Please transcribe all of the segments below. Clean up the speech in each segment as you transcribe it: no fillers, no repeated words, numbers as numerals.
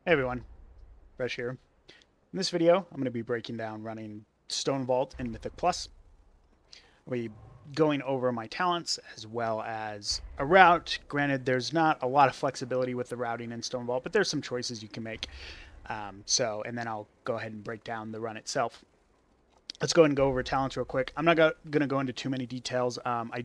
Hey everyone, Fresh here. In this video, I'm going to be breaking down running Stonevault in Mythic Plus. I'll be going over my talents as well as a route. Granted, there's not a lot of flexibility with the routing in Stonevault, but there's some choices you can make. And then I'll go ahead and break down the run itself. Let's go ahead and go over talents real quick. I'm not going to go into too many details. I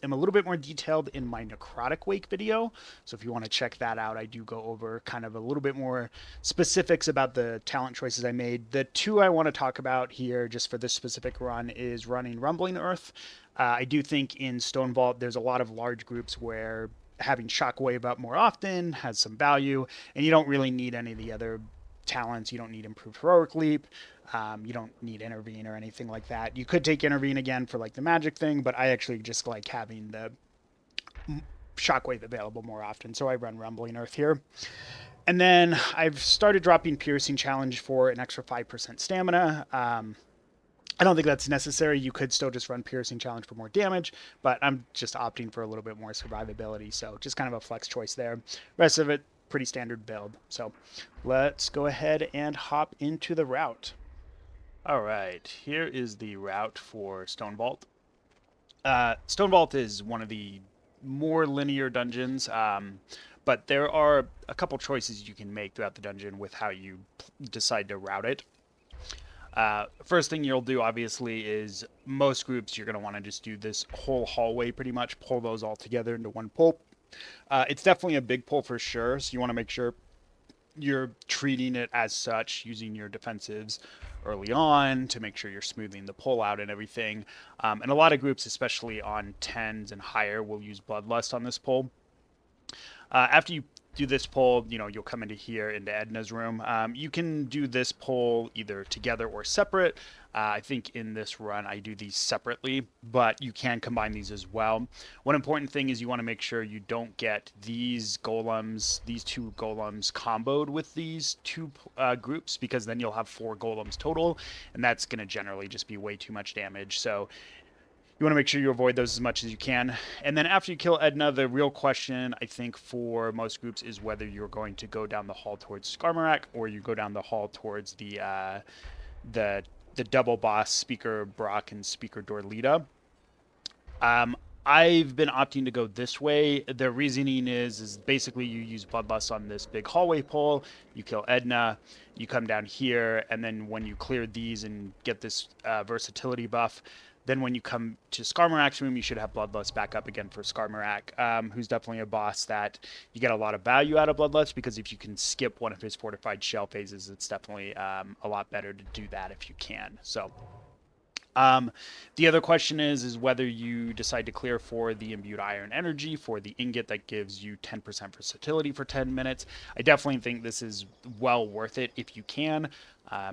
am a little bit more detailed in my Necrotic Wake video. So if you want to check that out, I do go over kind of a little bit more specifics about the talent choices I made. The two I want to talk about here, just for this specific run, is running Rumbling Earth. I do think in Stonevault there's a lot of large groups where having Shockwave up more often has some value, and you don't really need any of the other talents. You don't need Improved Heroic Leap. You don't need Intervene or anything like that. You could take Intervene again for like the magic thing, but I actually just like having the Shockwave available more often, so I run Rumbling Earth here. And then I've started dropping Piercing Challenge for an extra 5% stamina. I don't think that's necessary. You could still just run Piercing Challenge for more damage, but I'm just opting for a little bit more survivability, so just kind of a flex choice there. Rest of it, pretty standard build. So let's go ahead and hop into the route. All right, here is the route for Stonevault. Stonevault is one of the more linear dungeons, but there are a couple choices you can make throughout the dungeon with how you decide to route it. First thing you'll do, obviously, is most groups you're going to want to just do this whole hallway pretty much, pull those all together into one pull. It's definitely a big pull for sure, so you want to make sure you're treating it as such, using your defensives early on to make sure you're smoothing the pull out and everything. And a lot of groups, especially on 10s and higher, will use Bloodlust on this pull. After you do this pull, you'll come into here into Edna's room. You can do this pull either together or separate. I think in this run I do these separately, but you can combine these as well. One important thing is you want to make sure you don't get these golems, these two golems comboed with these two groups, because then you'll have 4 golems total, and that's going to generally just be way too much damage. So you want to make sure you avoid those as much as you can. And then after you kill Edna, the real question, I think, for most groups is whether you're going to go down the hall towards Skarmorak or you go down the hall towards the the double boss Speaker Brokk and Speaker Dorlita. Um, I've been opting to go this way. The reasoning is basically you use Bloodlust on this big hallway pole, you kill Edna, you come down here, and then when you clear these and get this versatility buff, then when you come to Skarmorak's room, you should have Bloodlust back up again for Skarmorak, who's definitely a boss that you get a lot of value out of Bloodlust, because if you can skip one of his fortified shell phases, it's definitely a lot better to do that if you can. So um, the other question is whether you decide to clear for the imbued iron energy for the ingot that gives you 10% versatility for 10 minutes. I definitely think this is well worth it if you can.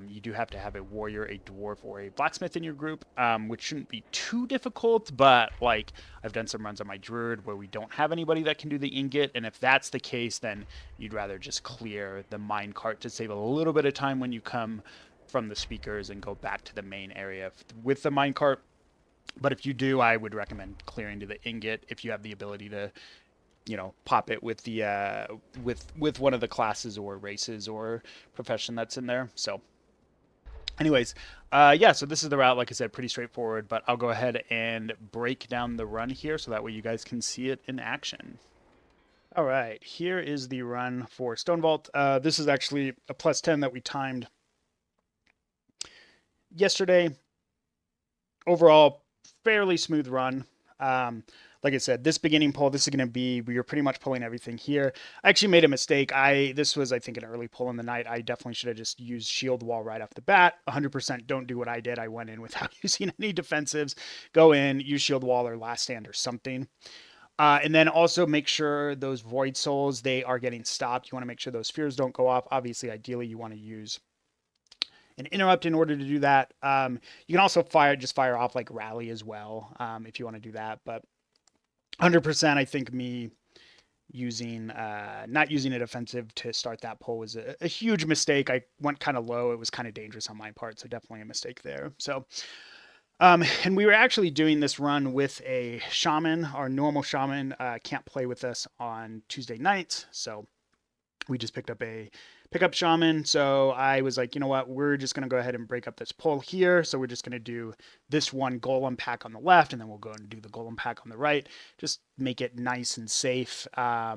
You do have to have a warrior, a dwarf, or a blacksmith in your group, which shouldn't be too difficult, but like I've done some runs on my druid where we don't have anybody that can do the ingot, and if that's the case, then you'd rather just clear the mine cart to save a little bit of time when you come from the speakers and go back to the main area with the minecart. But if you do, I would recommend clearing to the ingot if you have the ability to, pop it with the with one of the classes or races or profession that's in there. So, anyways, yeah. So this is the route. Like I said, pretty straightforward. But I'll go ahead and break down the run here so that way you guys can see it in action. All right, here is the run for Stonevault. This is actually a +10 that we timed yesterday. Overall, fairly smooth run. Like I said, this beginning pull, this is going to be, you're pretty much pulling everything here. I actually made a mistake. This was, I think, an early pull in the night. I definitely should have just used shield wall right off the bat. 100% don't do what I did. I went in without using any defensives. Go in, use shield wall or last stand or something. And then also make sure those void souls, they are getting stopped. You want to make sure those spheres don't go off. Obviously, ideally, you want to use an interrupt in order to do that. You can also fire off like rally as well, if you want to do that. But 100%, I think me using not using a defensive to start that pull was a huge mistake. I went kind of low. It was kind of dangerous on my part, so definitely a mistake there. So and we were actually doing this run with a shaman. Our normal shaman can't play with us on Tuesday nights, so We just picked up a pickup shaman. So I was like, you know what? We're just going to go ahead and break up this pull here. So we're just going to do this one golem pack on the left, and then we'll go and do the golem pack on the right. Just make it nice and safe. I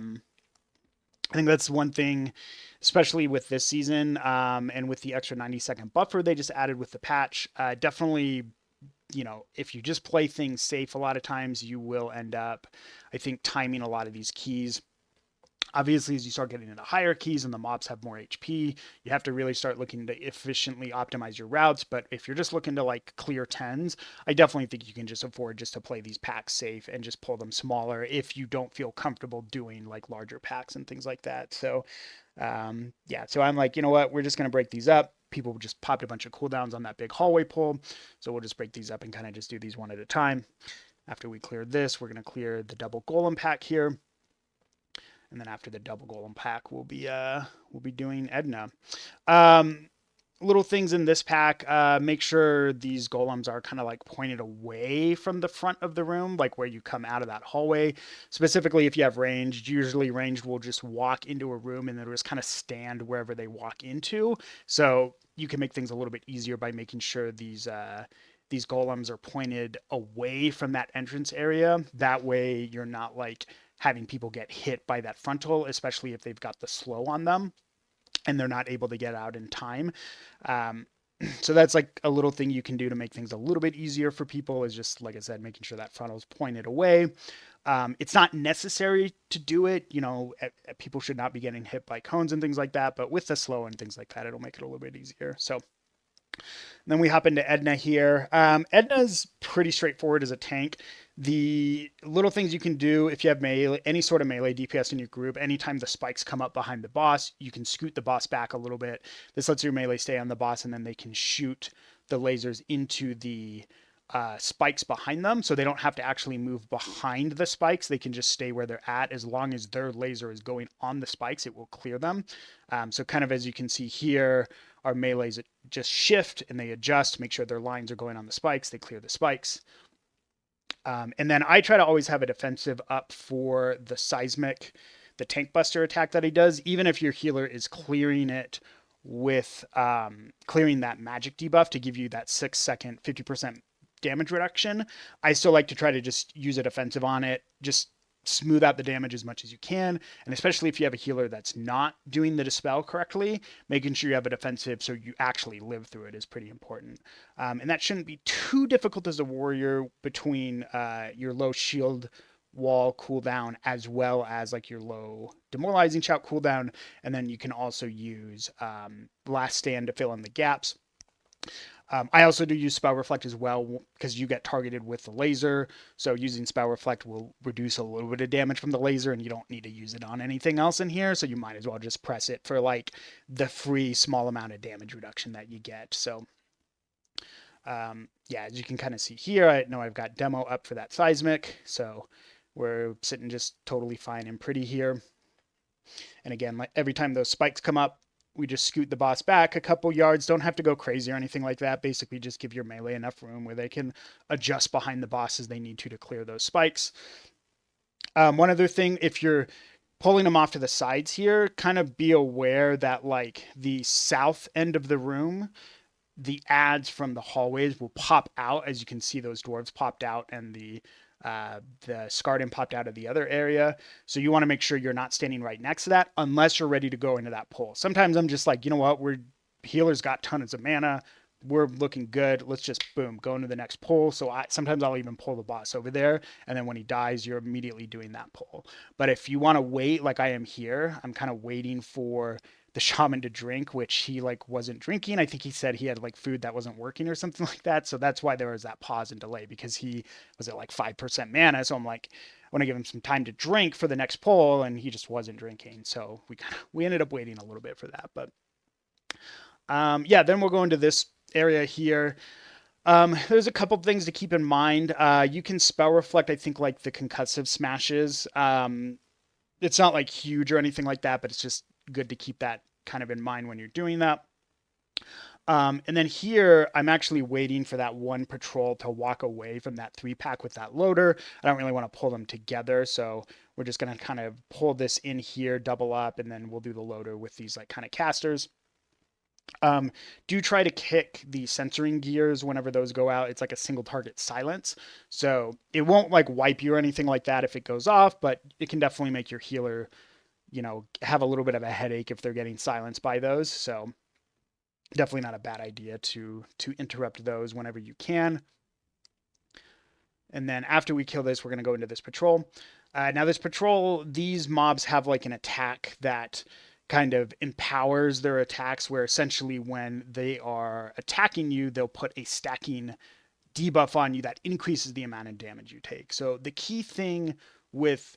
think that's one thing, especially with this season, and with the extra 90-second buffer they just added with the patch. Definitely, if you just play things safe, a lot of times you will end up, I think, timing a lot of these keys. Obviously, as you start getting into higher keys and the mobs have more HP, you have to really start looking to efficiently optimize your routes. But if you're just looking to like clear tens, I definitely think you can just afford just to play these packs safe and just pull them smaller if you don't feel comfortable doing like larger packs and things like that. So, yeah, so I'm like, you know what? We're just going to break these up. People just popped a bunch of cooldowns on that big hallway pull. So we'll just break these up and kind of just do these one at a time. After we clear this, we're going to clear the double golem pack here. And then after the double golem pack, we'll be doing Edna. Little things in this pack, make sure these golems are kind of like pointed away from the front of the room, like where you come out of that hallway. Specifically, if you have ranged, usually ranged will just walk into a room and they'll just kind of stand wherever they walk into. So you can make things a little bit easier by making sure these golems are pointed away from that entrance area. That way you're not like having people get hit by that frontal, especially if they've got the slow on them and they're not able to get out in time. So that's like a little thing you can do to make things a little bit easier for people, is just, like I said, making sure that frontal is pointed away. It's not necessary to do it. People should not be getting hit by cones and things like that, but with the slow and things like that, it'll make it a little bit easier. So then we hop into Edna here. Edna's pretty straightforward as a tank. The little things you can do if you have melee, any sort of melee DPS in your group, anytime the spikes come up behind the boss, you can scoot the boss back a little bit. This lets your melee stay on the boss, and then they can shoot the lasers into the spikes behind them, so they don't have to actually move behind the spikes. They can just stay where they're at. As long as their laser is going on the spikes, it will clear them. So kind of as you can see here, our melees just shift and they adjust, make sure their lines are going on the spikes, they clear the spikes. And then I try to always have a defensive up for the seismic, the tank buster attack that he does, even if your healer is clearing it with clearing that magic debuff to give you that 6-second 50% damage reduction. I still like to try to just use a defensive on it, just smooth out the damage as much as you can. And especially if you have a healer that's not doing the dispel correctly, making sure you have a defensive so you actually live through it is pretty important. And that shouldn't be too difficult as a warrior between your low shield wall cooldown as well as like your low demoralizing shout cooldown. And then you can also use last stand to fill in the gaps. I also do use Spell Reflect as well because you get targeted with the laser. So using Spell Reflect will reduce a little bit of damage from the laser, and you don't need to use it on anything else in here. So you might as well just press it for like the free small amount of damage reduction that you get. So yeah, as you can kind of see here, I know I've got demo up for that seismic. So we're sitting just totally fine and pretty here. And again, like every time those spikes come up, we just scoot the boss back a couple yards. Don't have to go crazy or anything like that. Basically, just give your melee enough room where they can adjust behind the boss as they need to clear those spikes. One other thing, if you're pulling them off to the sides here, kind of be aware that like the south end of the room, the ads from the hallways will pop out. As you can see, those dwarves popped out and the Skarmorak popped out of the other area. So you want to make sure you're not standing right next to that unless you're ready to go into that pull. Sometimes I'm just like, you know what, we're healers got tons of mana. We're looking good. Let's just boom, go into the next pull. So sometimes I'll even pull the boss over there. And then when he dies, you're immediately doing that pull. But if you want to wait like I am here, I'm kind of waiting for the shaman to drink, which he like wasn't drinking. I think he said he had like food that wasn't working or something like that. So that's why there was that pause and delay, because he was at like 5% mana. So I'm like, I want to give him some time to drink for the next pull, and he just wasn't drinking. So we ended up waiting a little bit for that. But yeah, then we'll go into this area here. There's a couple things to keep in mind. You can spell reflect, I think, like the concussive smashes. It's not like huge or anything like that, but it's just good to keep that kind of in mind when you're doing that. And then here, I'm actually waiting for that one patrol to walk away from that 3-pack with that loader. I don't really want to pull them together. So We're just going to kind of pull this in here, double up, and then we'll do the loader with these like kind of casters. Do try to kick the censoring gears whenever those go out. It's like a single target silence. So it won't like wipe you or anything like that if it goes off, but it can definitely make your healer, have a little bit of a headache if they're getting silenced by those. So definitely not a bad idea to interrupt those whenever you can. And then after we kill this, we're going to go into this patrol. Now this patrol, these mobs have like an attack that kind of empowers their attacks, where essentially when they are attacking you, they'll put a stacking debuff on you that increases the amount of damage you take. So the key thing with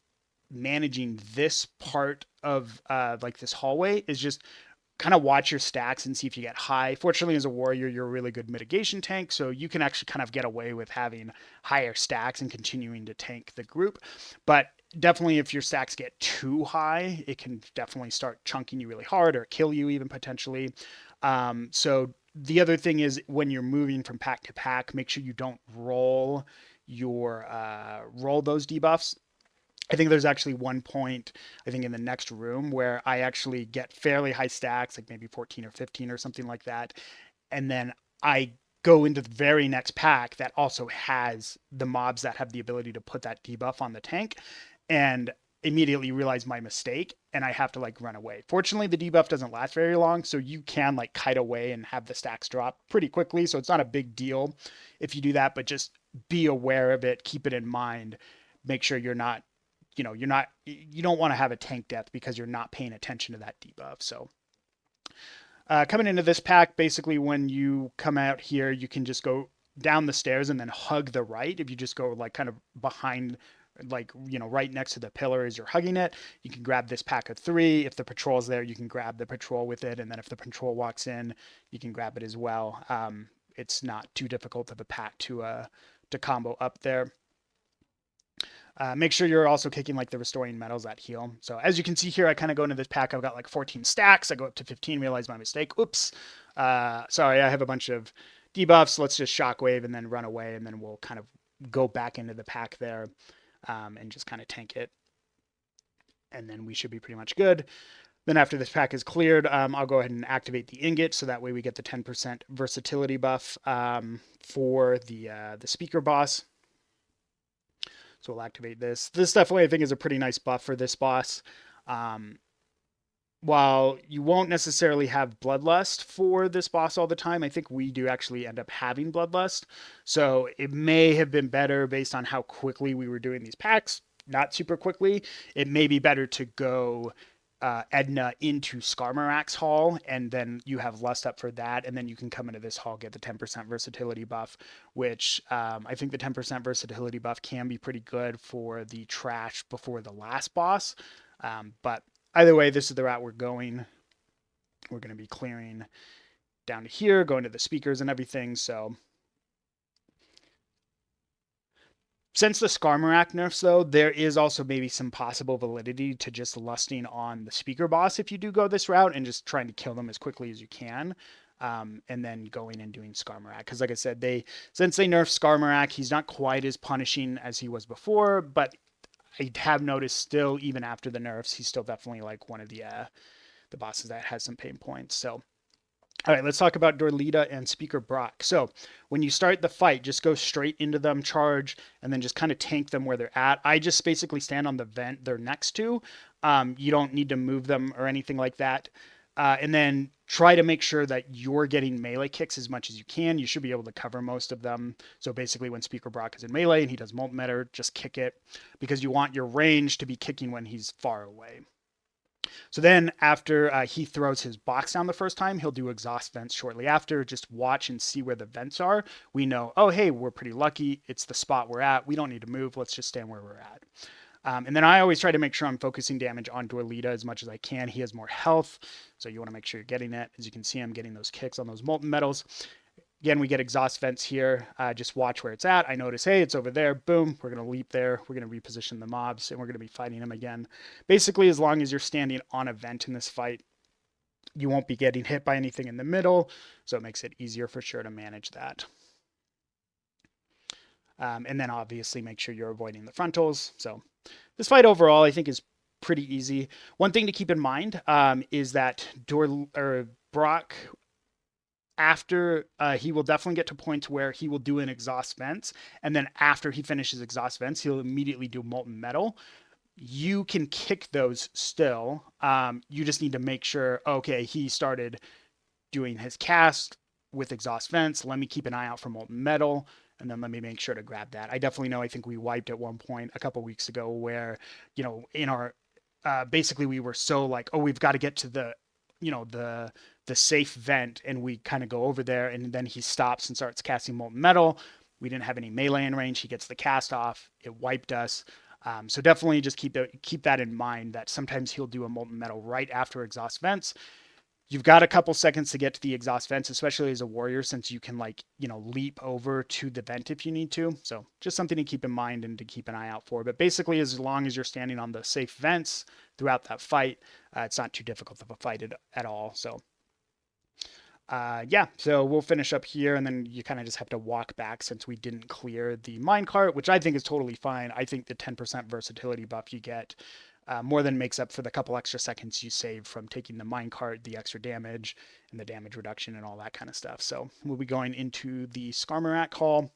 managing this part of like this hallway is just kind of watch your stacks and see if you get high. Fortunately, as a warrior, you're a really good mitigation tank, so you can actually kind of get away with having higher stacks and continuing to tank the group. But definitely if your stacks get too high, it can definitely start chunking you really hard or kill you even potentially. So the other thing is when you're moving from pack to pack, make sure you don't roll those debuffs. I think there's actually one point, I think in the next room, where I actually get fairly high stacks, like maybe 14 or 15 or something like that. And then I go into the very next pack that also has the mobs that have the ability to put that debuff on the tank, and immediately realize my mistake and I have to like run away. Fortunately, the debuff doesn't last very long, so you can like kite away and have the stacks drop pretty quickly. So it's not a big deal if you do that, but just be aware of it, keep it in mind, make sure you're not you don't want to have a tank death because you're not paying attention to that debuff. So coming into this pack, basically when you come out here, you can just go down the stairs and then hug the right. If you just go like kind of behind, like, right next to the pillar as you're hugging it, you can grab this pack of 3. If the patrol's there, you can grab the patrol with it. And then if the patrol walks in, you can grab it as well. It's not too difficult of a pack to combo up there. Make sure you're also kicking like the restoring metals that heal. So as you can see here, I kind of go into this pack. I've got like 14 stacks. I go up to 15, realize my mistake. Oops. Sorry, I have a bunch of debuffs. Let's just shockwave and then run away. And then we'll kind of go back into the pack there and just kind of tank it. And then we should be pretty much good. Then after this pack is cleared, I'll go ahead and activate the ingot. So that way we get the 10% versatility buff for the speaker boss. So we'll activate this. This definitely, I think, is a pretty nice buff for this boss. While you won't necessarily have Bloodlust for this boss all the time, I think we do actually end up having Bloodlust. So it may have been better based on how quickly we were doing these packs. Not super quickly. It may be better to go Edna into Skarmorak's hall, and then you have Lust up for that, and then you can come into this hall, get the 10% versatility buff, which I think the 10% versatility buff can be pretty good for the trash before the last boss. But either way, this is the route we're going. We're going to be clearing down to here, going to the speakers and everything, so... Since the Skarmorak nerfs, though, there is also maybe some possible validity to just lusting on the speaker boss if you do go this route and just trying to kill them as quickly as you can. And then going and doing Skarmorak. Because like I said, since they nerfed Skarmorak, he's not quite as punishing as he was before, but I have noticed still, even after the nerfs, he's still definitely like one of the bosses that has some pain points. So all right, let's talk about Dita and Speaker Brokk. So when you start the fight, just go straight into them, charge, and then just kind of tank them where they're at. I just basically stand on the vent they're next to. You don't need to move them or anything like that. And then try to make sure that you're getting melee kicks as much as you can. You should be able to cover most of them. So basically when Speaker Brokk is in melee and he does Molten Metal, just kick it, because you want your range to be kicking when he's far away. So then after he throws his box down the first time, he'll do exhaust vents shortly after. Just watch and see where the vents are. We know, oh, hey, we're pretty lucky. It's the spot we're at. We don't need to move. Let's just stand where we're at. And then I always try to make sure I'm focusing damage on Dita as much as I can. He has more health, so you want to make sure you're getting it. As you can see, I'm getting those kicks on those molten metals. Again, we get exhaust vents here. Just watch where it's at. I notice, hey, it's over there. Boom. We're going to leap there. We're going to reposition the mobs, and we're going to be fighting them again. Basically, as long as you're standing on a vent in this fight, you won't be getting hit by anything in the middle, so it makes it easier for sure to manage that. And then obviously make sure you're avoiding the frontals. So this fight overall, I think, is pretty easy. One thing to keep in mind is that Brokk, after he will definitely get to points where he will do an exhaust vents, and then after he finishes exhaust vents, he'll immediately do molten metal. You can kick those still. You just need to make sure, okay, he started doing his cast with exhaust vents. Let me keep an eye out for molten metal, and then let me make sure to grab that. I definitely know. I think we wiped at one point a couple weeks ago where, in our basically we were so like, oh, we've got to get to the, the safe vent, and we kind of go over there, and then he stops and starts casting molten metal. We didn't have any melee in range. He gets the cast off. It wiped us. So definitely just keep that in mind, that sometimes he'll do a molten metal right after exhaust vents. You've got a couple seconds to get to the exhaust vents, especially as a warrior, since you can leap over to the vent if you need to. So just something to keep in mind and to keep an eye out for. But basically, as long as you're standing on the safe vents throughout that fight, it's not too difficult of a fight at all. So yeah, so we'll finish up here, and then you kind of just have to walk back since we didn't clear the minecart, which I think is totally fine. I think the 10% versatility buff you get more than makes up for the couple extra seconds you save from taking the minecart, the extra damage, and the damage reduction and all that kind of stuff. So we'll be going into the Skarmorak hall.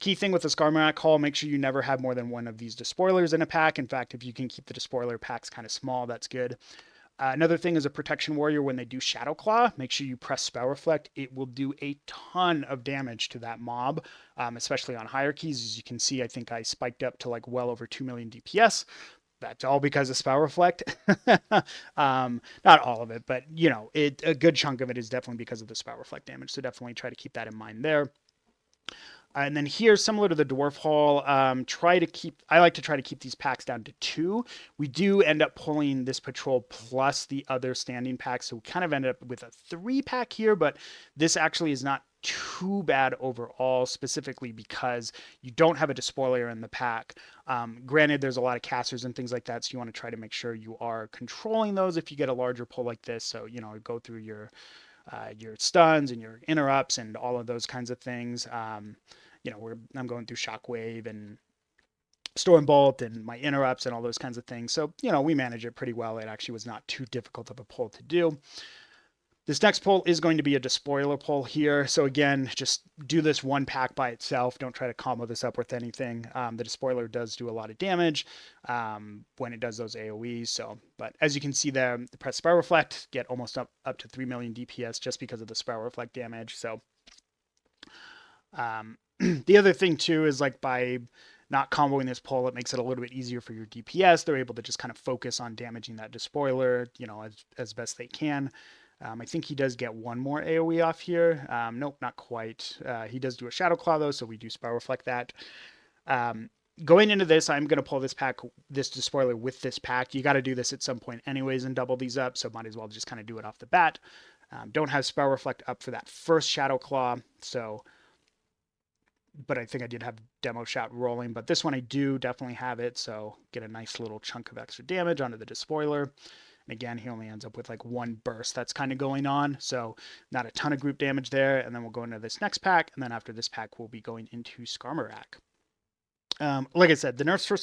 Key thing with the Skarmorak hall, make sure you never have more than one of these despoilers in a pack. In fact, if you can keep the despoiler packs kind of small, that's good. Another thing is a protection warrior, when they do Shadow Claw, make sure you press Spell Reflect. It will do a ton of damage to that mob, especially on higher keys. As you can see, I think I spiked up to like well over 2 million DPS. That's all because of Spell Reflect. Not all of it, but a good chunk of it is definitely because of the Spell Reflect damage. So definitely try to keep that in mind there. And then here, similar to the Dwarf Hall, I like to try to keep these packs down to 2. We do end up pulling this patrol plus the other standing packs, so we kind of ended up with a 3-pack here, but this actually is not too bad overall, specifically because you don't have a despoiler in the pack. Granted, there's a lot of casters and things like that, so you want to try to make sure you are controlling those if you get a larger pull like this. So, go through your stuns and your interrupts and all of those kinds of things. I'm going through Shockwave and Stonevault and my interrupts and all those kinds of things. So, we manage it pretty well. It actually was not too difficult of a pull to do. This next pull is going to be a despoiler pull here. So again, just do this one pack by itself. Don't try to combo this up with anything. The despoiler does do a lot of damage when it does those AoEs. So, but as you can see there, the press Spell Reflect, get almost up to 3 million DPS just because of the Spell Reflect damage. So the other thing too is by not comboing this pull, it makes it a little bit easier for your DPS. They're able to just kind of focus on damaging that despoiler, as best they can. I think he does get one more AoE off here. Nope, not quite. He does do a Shadow Claw though, so we do Spell Reflect that. Going into this, I'm going to pull this despoiler with this pack. You got to do this at some point anyways and double these up, so might as well just kind of do it off the bat. Don't have Spell Reflect up for that first Shadow Claw, but I think I did have Demo Shot rolling, but this one I do definitely have it, so get a nice little chunk of extra damage onto the despoiler. And again, he only ends up with one burst that's kind of going on, so not a ton of group damage there. And then we'll go into this next pack, and then after this pack, we'll be going into Skarmorak. Like I said, the nerfs to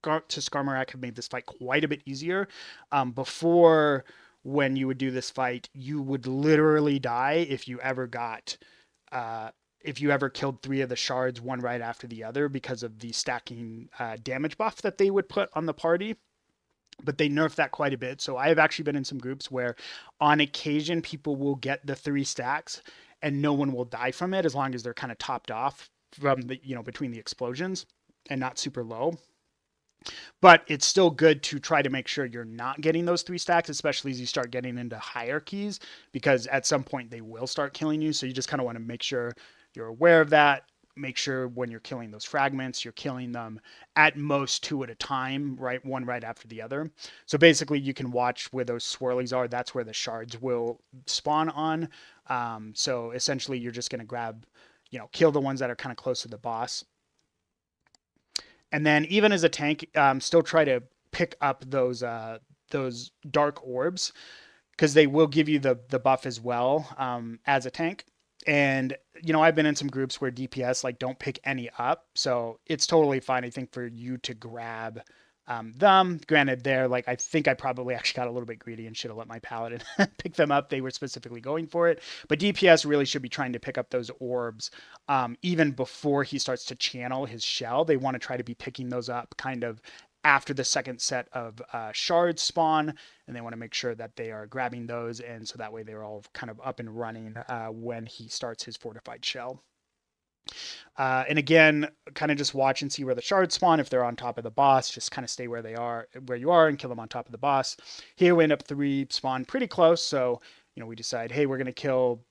Skarmorak have made this fight quite a bit easier. Before, when you would do this fight, you would literally die if you ever killed 3 of the shards one right after the other because of the stacking damage buff that they would put on the party. But they nerfed that quite a bit. So I have actually been in some groups where on occasion people will get the 3 stacks and no one will die from it as long as they're kind of topped off from the, between the explosions and not super low. But it's still good to try to make sure you're not getting those 3 stacks, especially as you start getting into higher keys, because at some point they will start killing you. So you just kind of want to make sure you're aware of that. Make sure when you're killing those fragments, you're killing them at most 2 at a time, right? One right after the other. So basically you can watch where those swirlies are. That's where the shards will spawn on. So essentially you're just going to grab, kill the ones that are kind of close to the boss. And then even as a tank, still try to pick up those dark orbs, because they will give you the buff as well as a tank. And I've been in some groups where DPS like don't pick any up, so it's totally fine, I think, for you to grab them. Granted, they're like, I think I probably actually got a little bit greedy and should have let my paladin pick them up. They were specifically going for it, but DPS really should be trying to pick up those orbs even before he starts to channel his shell. They want to try to be picking those up kind of after the second set of shards spawn, and they want to make sure that they are grabbing those, and so that way they're all kind of up and running when he starts his fortified shell. And again, kind of just watch and see where the shards spawn. If they're on top of the boss, just kind of stay where you are, and kill them on top of the boss. Here we end up 3 spawn pretty close, so we decide, hey, we're gonna kill.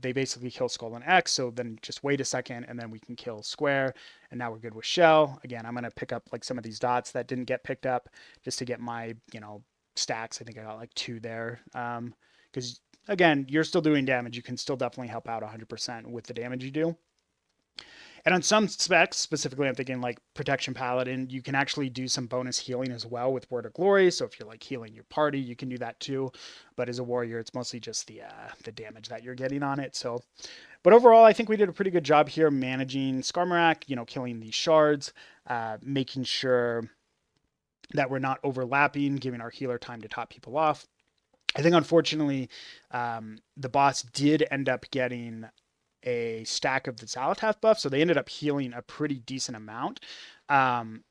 They basically kill Skull and X, so then just wait a second, and then we can kill Square, and now we're good with Shell. Again, I'm gonna pick up like some of these dots that didn't get picked up, just to get my stacks. I think I got like 2 there, because again, you're still doing damage. You can still definitely help out 100% with the damage you do. And on some specs, specifically, I'm thinking like Protection Paladin, you can actually do some bonus healing as well with Word of Glory. So if you're like healing your party, you can do that too. But as a warrior, it's mostly just the damage that you're getting on it. So, but overall, I think we did a pretty good job here managing Skarmorak, killing these shards, making sure that we're not overlapping, giving our healer time to top people off. I think unfortunately, the boss did end up getting a stack of the Zalatath buff, so they ended up healing a pretty decent amount. But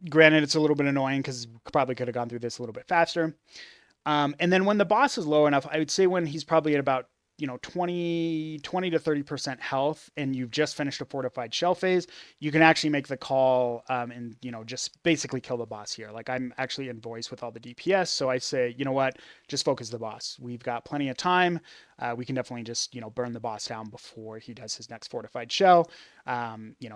granted, it's a little bit annoying because probably could have gone through this a little bit faster. And then when the boss is low enough, I would say when he's probably at about 20 to 30% health, and you've just finished a fortified shell phase, you can actually make the call and just basically kill the boss here. Like, I'm actually in voice with all the DPS, so I say, what, just focus the boss. We've got plenty of time. We can definitely just burn the boss down before he does his next fortified shell.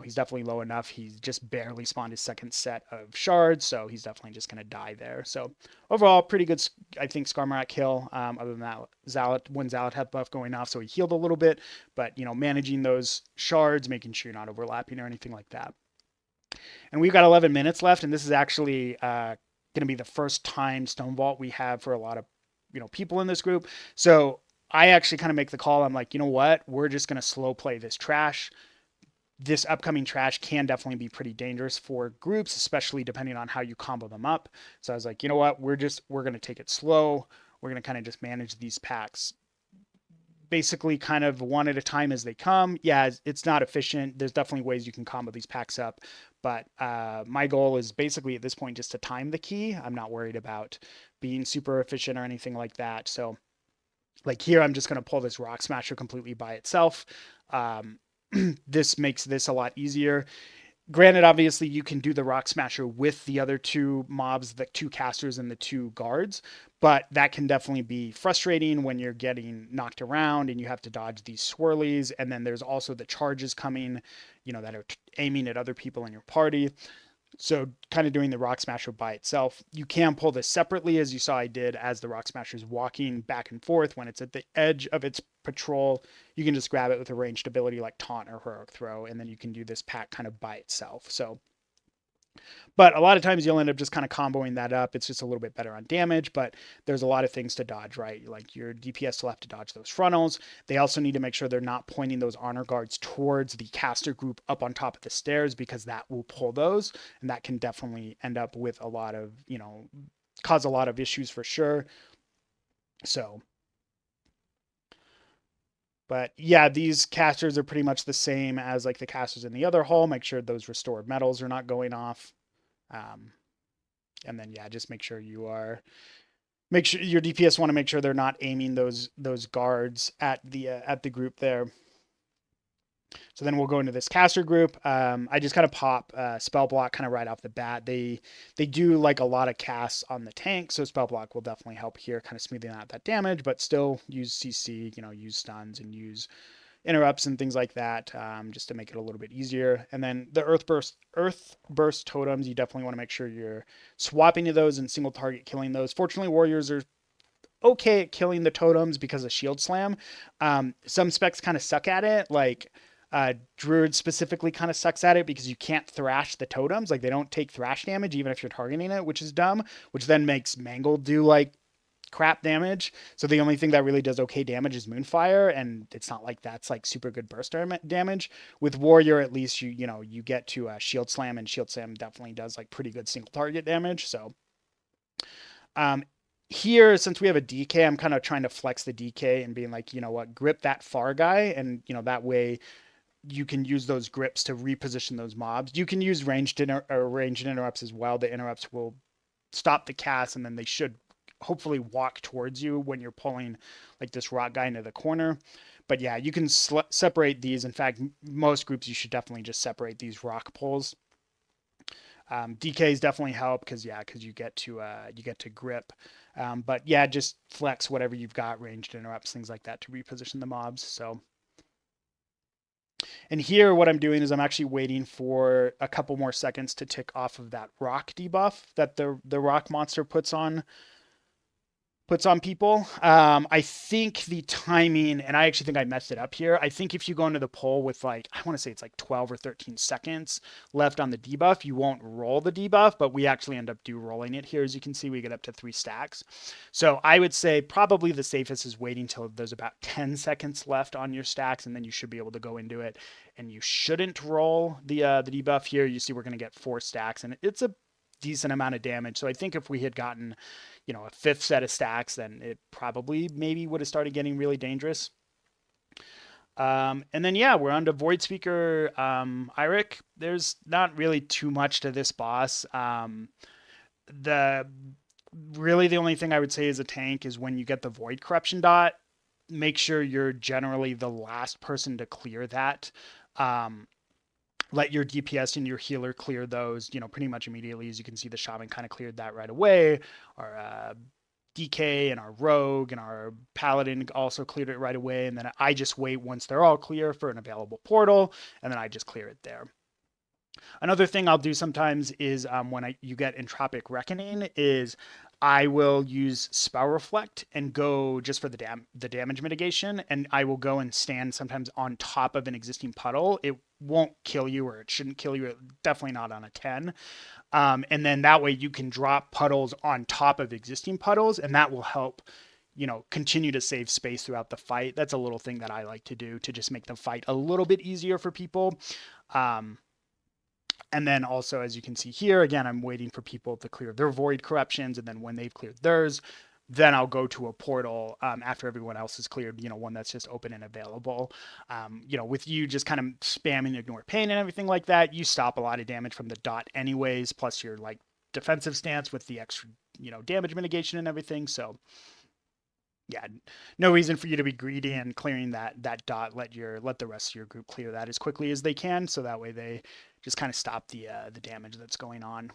He's definitely low enough. He's just barely spawned his second set of shards, so he's definitely just going to die there. So overall, pretty good, I think, Skarmorak kill. Other than that, one Zalatath buff going off, so he healed a little bit. But managing those shards, making sure you're not overlapping or anything like that. And we've got 11 minutes left, and this is actually going to be the first time Stonevault we have for a lot of people in this group. So I actually kind of make the call. I'm like, you know what? We're just going to slow play this trash. This upcoming trash can definitely be pretty dangerous for groups, especially depending on how you combo them up. So I was like, you know what? We're going to take it slow. We're going to kind of just manage these packs basically kind of one at a time as they come. Yeah, it's not efficient. There's definitely ways you can combo these packs up. But my goal is basically at this point just to time the key. I'm not worried about being super efficient or anything like that. So like here, I'm just going to pull this Rock Smasher completely by itself. This makes this a lot easier. Granted, obviously, you can do the Rock Smasher with the other 2 mobs, the 2 casters and the 2 guards, but that can definitely be frustrating when you're getting knocked around and you have to dodge these swirlies. And then there's also the charges coming, that are aiming at other people in your party. So kind of doing the Rock Smasher by itself. You can pull this separately, as you saw I did, as the Rock Smasher is walking back and forth. When it's at the edge of its patrol, you can just grab it with a ranged ability like Taunt or Heroic Throw, and then you can do this pack kind of by itself. So, but a lot of times you'll end up just kind of comboing that up. It's just a little bit better on damage, but there's a lot of things to dodge, right? Like your DPS will have to dodge those frontals. They also need to make sure they're not pointing those honor guards towards the caster group up on top of the stairs, because that will pull those, and that can definitely end up with a lot of, cause a lot of issues for sure. So, but yeah, these casters are pretty much the same as like the casters in the other hall. Make sure those restored metals are not going off. And then yeah, just make sure your DPS want to make sure they're not aiming those guards at the group there. So then we'll go into this caster group. I just kind of pop spell block kind of right off the bat. They do like a lot of casts on the tank, so spell block will definitely help here, kind of smoothing out that damage, but still use CC, use stuns and use interrupts and things like that, just to make it a little bit easier. And then the earth burst totems, you definitely want to make sure you're swapping to those and single target killing those. Fortunately, warriors are okay at killing the totems because of shield slam. Some specs kind of suck at it, like Druid specifically kind of sucks at it because you can't thrash the totems. Like, they don't take thrash damage even if you're targeting it, which is dumb, which then makes Mangle do like crap damage. So the only thing that really does okay damage is Moonfire, and it's not like that's like super good burst damage. With Warrior, at least you get to Shield Slam, and Shield Slam definitely does like pretty good single target damage. So um, here, since we have a DK, I'm kind of trying to flex the DK and being like, you know what, grip that far guy, and that way you can use those grips to reposition those mobs. You can use ranged interrupts as well. The interrupts will stop the cast, and then they should hopefully walk towards you when you're pulling like this rock guy into the corner. But yeah, you can separate these. In fact, most groups you should definitely just separate these rock pulls. DKs definitely help because you get to grip. But yeah, just flex whatever you've got, ranged interrupts, things like that, to reposition the mobs. So. And here what I'm doing is I'm actually waiting for a couple more seconds to tick off of that rock debuff that the rock monster puts on people. I think the timing, and I actually think I messed it up here. I think if you go into the poll with like, I want to say it's like 12 or 13 seconds left on the debuff, you won't roll the debuff, but we actually end up rolling it here. As you can see, we get up to 3 stacks. So I would say probably the safest is waiting till there's about 10 seconds left on your stacks, and then you should be able to go into it. And you shouldn't roll the debuff here. You see we're going to get 4 stacks, and it's a decent amount of damage. So I think if we had gotten a 5th set of stacks, then it probably maybe would have started getting really dangerous. And then yeah, we're on to Void Speaker Eirich. There's not really too much to this boss. The only thing I would say as a tank is when you get the Void Corruption dot, make sure you're generally the last person to clear that. Let your DPS and your healer clear those, pretty much immediately. As you can see, the shaman kind of cleared that right away. Our DK and our rogue and our paladin also cleared it right away. And then I just wait once they're all clear for an available portal, and then I just clear it there. Another thing I'll do sometimes is when you get Entropic Reckoning is I will use Spell Reflect and go just for the damage mitigation, and I will go and stand sometimes on top of an existing puddle. It won't kill you, or it shouldn't kill you, definitely not on a 10. And then that way you can drop puddles on top of existing puddles, and that will help continue to save space throughout the fight. That's a little thing that I like to do to just make the fight a little bit easier for people. And then also, as you can see here, again, I'm waiting for people to clear their void corruptions. And then when they've cleared theirs, then I'll go to a portal after everyone else is cleared, one that's just open and available. With you just kind of spamming ignore pain and everything like that, you stop a lot of damage from the dot anyways, plus your like defensive stance with the extra, damage mitigation and everything. So yeah, no reason for you to be greedy and clearing that dot. Let the rest of your group clear that as quickly as they can, so that way they just kind of stop the damage that's going on.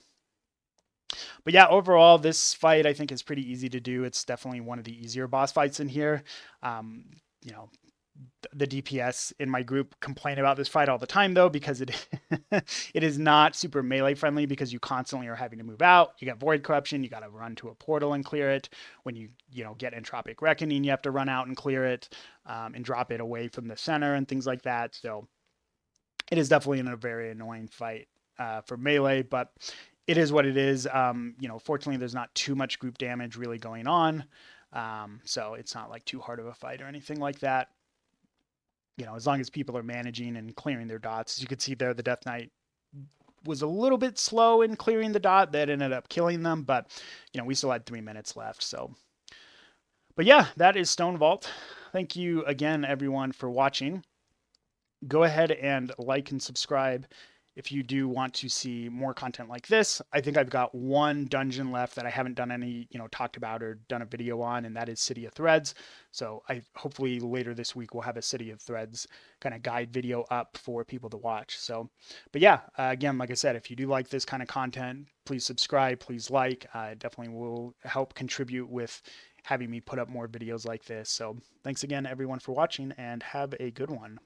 But yeah, overall, this fight I think is pretty easy to do. It's definitely one of the easier boss fights in here. The DPS in my group complain about this fight all the time though, because it it is not super melee friendly, because you constantly are having to move out. You got void corruption, you got to run to a portal and clear it. When you get entropic reckoning, you have to run out and clear it, and drop it away from the center and things like that. So it is definitely a very annoying fight for melee, but it is what it is. Fortunately, there's not too much group damage really going on, so it's not like too hard of a fight or anything like that. As long as people are managing and clearing their dots. As you can see there, the Death Knight was a little bit slow in clearing the dot. That ended up killing them, but we still had 3 minutes left. So, but yeah, that is Stonevault. Thank you again, everyone, for watching. Go ahead and like and subscribe if you do want to see more content like this. I think I've got one dungeon left that I haven't done any, talked about or done a video on, and that is City of Threads. So hopefully later this week we'll have a City of Threads kind of guide video up for people to watch. So, but yeah, again, like I said, if you do like this kind of content, please subscribe, please like. It definitely will help contribute with having me put up more videos like this. So thanks again, everyone, for watching, and have a good one.